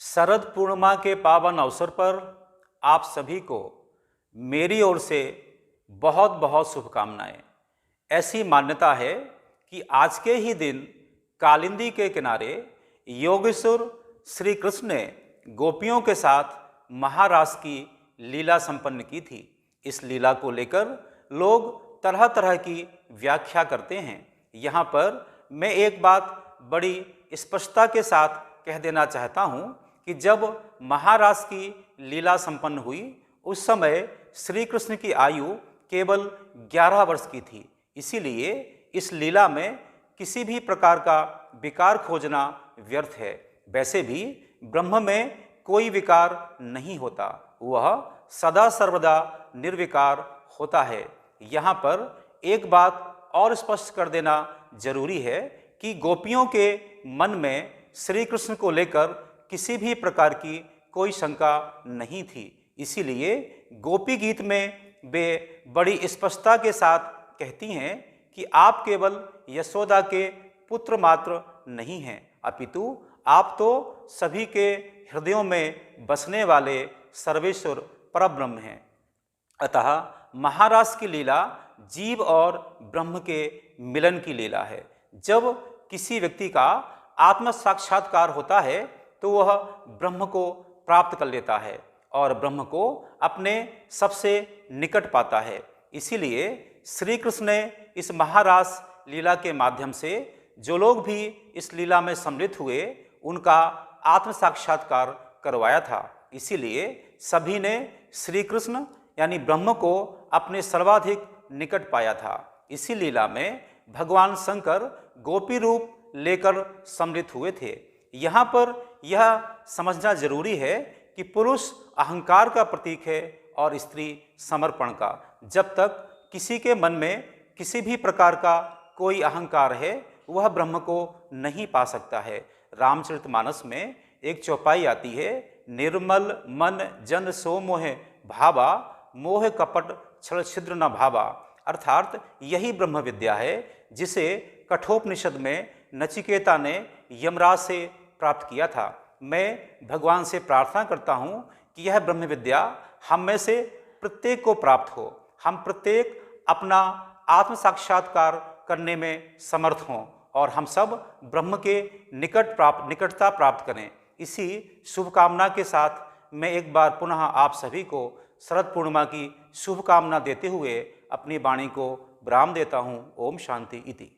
शरद पूर्णिमा के पावन अवसर पर आप सभी को मेरी ओर से बहुत बहुत शुभकामनाएं। ऐसी मान्यता है कि आज के ही दिन कालिंदी के किनारे योगेश्वर श्री कृष्ण ने गोपियों के साथ महारास की लीला संपन्न की थी। इस लीला को लेकर लोग तरह तरह की व्याख्या करते हैं। यहाँ पर मैं एक बात बड़ी स्पष्टता के साथ कह देना चाहता हूँ कि जब महारास की लीला संपन्न हुई उस समय श्री कृष्ण की आयु केवल 11 वर्ष की थी। इसीलिए इस लीला में किसी भी प्रकार का विकार खोजना व्यर्थ है। वैसे भी ब्रह्म में कोई विकार नहीं होता, वह सदा सर्वदा निर्विकार होता है। यहाँ पर एक बात और स्पष्ट कर देना जरूरी है कि गोपियों के मन में श्री कृष्ण को लेकर किसी भी प्रकार की कोई शंका नहीं थी। इसीलिए गोपी गीत में वे बड़ी स्पष्टता के साथ कहती हैं कि आप केवल यशोदा के पुत्र मात्र नहीं हैं, अपितु आप तो सभी के हृदयों में बसने वाले सर्वेश्वर परब्रह्म हैं। अतः महारास की लीला जीव और ब्रह्म के मिलन की लीला है। जब किसी व्यक्ति का आत्म साक्षात्कार होता है तो वह ब्रह्म को प्राप्त कर लेता है और ब्रह्म को अपने सबसे निकट पाता है। इसीलिए श्री कृष्ण ने इस महारास लीला के माध्यम से जो लोग भी इस लीला में सम्मिलित हुए उनका आत्म साक्षात्कार करवाया था। इसीलिए सभी ने श्री कृष्ण यानी ब्रह्म को अपने सर्वाधिक निकट पाया था। इसी लीला में भगवान शंकर गोपी रूप लेकर सम्मिलित हुए थे। यहाँ पर यह समझना जरूरी है कि पुरुष अहंकार का प्रतीक है और स्त्री समर्पण का। जब तक किसी के मन में किसी भी प्रकार का कोई अहंकार है वह ब्रह्म को नहीं पा सकता है। रामचरितमानस में एक चौपाई आती है, निर्मल मन जन सो मोह भावा, मोह कपट छल छिद्र न भावा। अर्थात यही ब्रह्म विद्या है जिसे कठोपनिषद में नचिकेता ने यमराज से प्राप्त किया था। मैं भगवान से प्रार्थना करता हूँ कि यह ब्रह्म विद्या हम में से प्रत्येक को प्राप्त हो, हम प्रत्येक अपना आत्म साक्षात्कार करने में समर्थ हों और हम सब ब्रह्म के निकटता प्राप्त करें। इसी शुभकामना के साथ मैं एक बार पुनः आप सभी को शरद पूर्णिमा की शुभकामना देते हुए अपनी वाणी को विराम देता हूँ। ओम शांति इति।